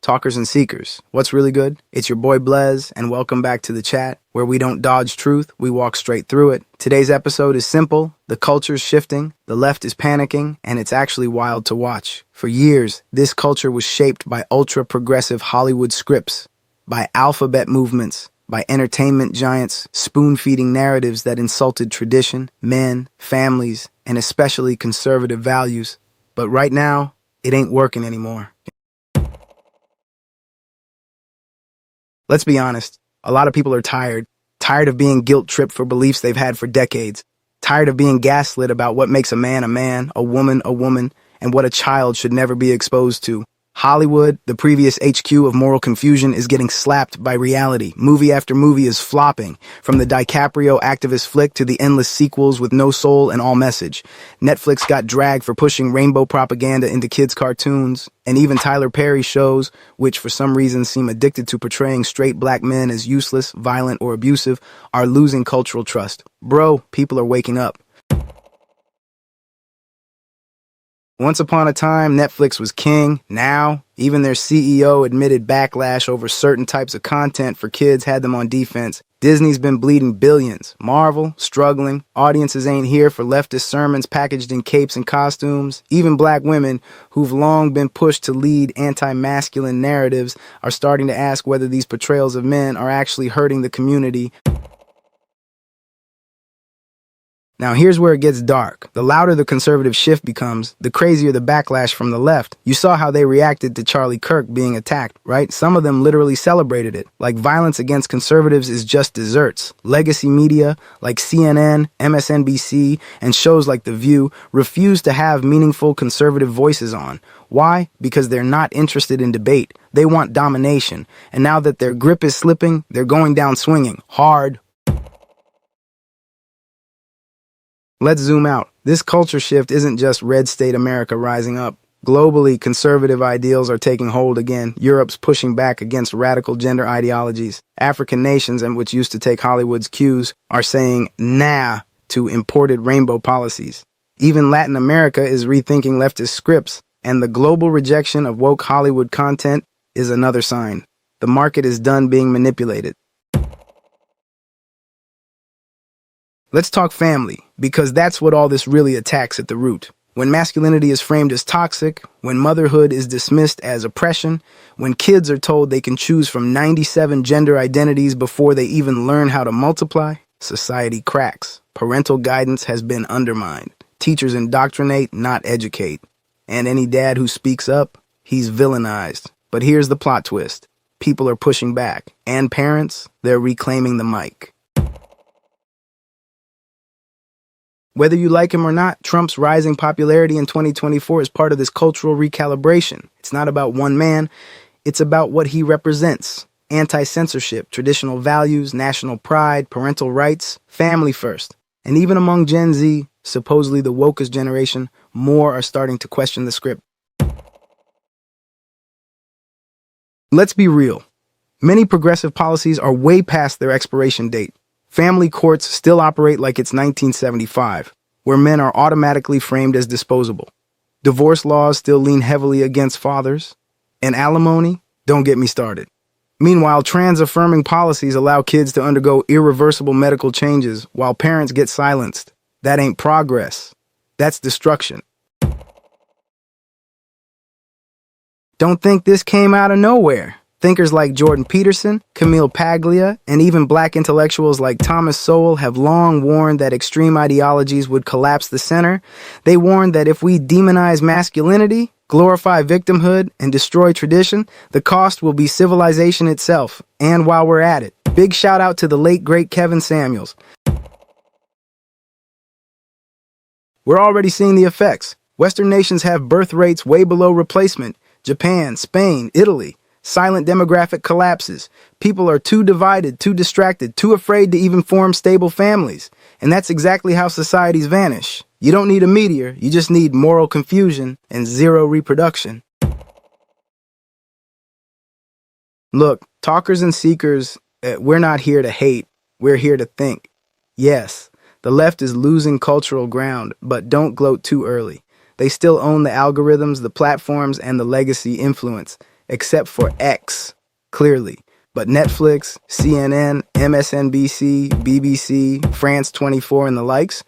talkers and seekers. What's really good? It's your boy Blez, and welcome back to the chat, where we don't dodge truth, we walk straight through it. Today's episode is simple, the culture's shifting, the left is panicking, and it's actually wild to watch. For years, this culture was shaped by ultra-progressive Hollywood scripts, by alphabet movements, by entertainment giants spoon-feeding narratives that insulted tradition, men, families, and especially conservative values. But right now, it ain't working anymore. Let's be honest, a lot of people are tired of being guilt-tripped for beliefs they've had for decades, tired of being gaslit about what makes a man, a woman, and what a child should never be exposed to. Hollywood, the previous HQ of moral confusion, is getting slapped by reality. Movie after movie is flopping, from the DiCaprio activist flick to the endless sequels with no soul and all message. Netflix got dragged for pushing rainbow propaganda into kids' cartoons, and even Tyler Perry shows, which for some reason seem addicted to portraying straight black men as useless, violent, or abusive, are losing cultural trust. Bro, people are waking up. Once upon a time, Netflix was king. Now, even their CEO admitted backlash over certain types of content for kids had them on defense. Disney's been bleeding billions. Marvel, struggling. Audiences ain't here for leftist sermons packaged in capes and costumes. Even black women, who've long been pushed to lead anti-masculine narratives, are starting to ask whether these portrayals of men are actually hurting the community. Now here's where it gets dark. The louder the conservative shift becomes, the crazier the backlash from the left. You saw how they reacted to Charlie Kirk being attacked, right? Some of them literally celebrated it. Like violence against conservatives is just desserts. Legacy media, like CNN, MSNBC, and shows like The View, refuse to have meaningful conservative voices on. Why? Because they're not interested in debate. They want domination. And now that their grip is slipping, they're going down swinging. Hard. Let's zoom out. This culture shift isn't just red state America rising up. Globally, conservative ideals are taking hold again. Europe's pushing back against radical gender ideologies. African nations, and which used to take Hollywood's cues, are saying nah to imported rainbow policies. Even Latin America is rethinking leftist scripts, and the global rejection of woke Hollywood content is another sign. The market is done being manipulated. Let's talk family, because that's what all this really attacks at the root. When masculinity is framed as toxic, when motherhood is dismissed as oppression, when kids are told they can choose from 97 gender identities before they even learn how to multiply, society cracks. Parental guidance has been undermined. Teachers indoctrinate, not educate. And any dad who speaks up, he's villainized. But here's the plot twist. People are pushing back. And parents, they're reclaiming the mic. Whether you like him or not, Trump's rising popularity in 2024 is part of this cultural recalibration. It's not about one man, it's about what he represents. Anti-censorship, traditional values, national pride, parental rights, family first. And even among Gen Z, supposedly the wokest generation, more are starting to question the script. Let's be real. Many progressive policies are way past their expiration date. Family courts still operate like it's 1975, where men are automatically framed as disposable. Divorce laws still lean heavily against fathers. And alimony? Don't get me started. Meanwhile, trans-affirming policies allow kids to undergo irreversible medical changes while parents get silenced. That ain't progress. That's destruction. Don't think this came out of nowhere. Thinkers like Jordan Peterson, Camille Paglia, and even black intellectuals like Thomas Sowell have long warned that extreme ideologies would collapse the center. They warned that if we demonize masculinity, glorify victimhood, and destroy tradition, the cost will be civilization itself. And while we're at it, big shout out to the late great Kevin Samuels. We're already seeing the effects. Western nations have birth rates way below replacement. Japan, Spain, Italy. Silent demographic collapses. People are too divided, too distracted, too afraid to even form stable families. And that's exactly how societies vanish. You don't need a meteor, you just need moral confusion and zero reproduction. Look, talkers and seekers, we're not here to hate, we're here to think. Yes, the left is losing cultural ground, but don't gloat too early. They still own the algorithms, the platforms, and the legacy influence. except for X, clearly. But Netflix, CNN, MSNBC, BBC, France 24, and the likes,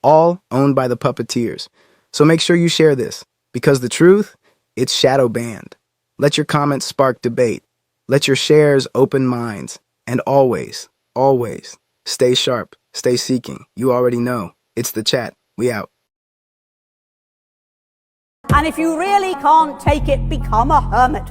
all owned by the puppeteers. So make sure you share this, because the truth, it's shadow banned. Let your comments spark debate. Let your shares open minds. And always, always, stay sharp, stay seeking. You already know. It's the chat. We out. And if you really can't take it, become a hermit.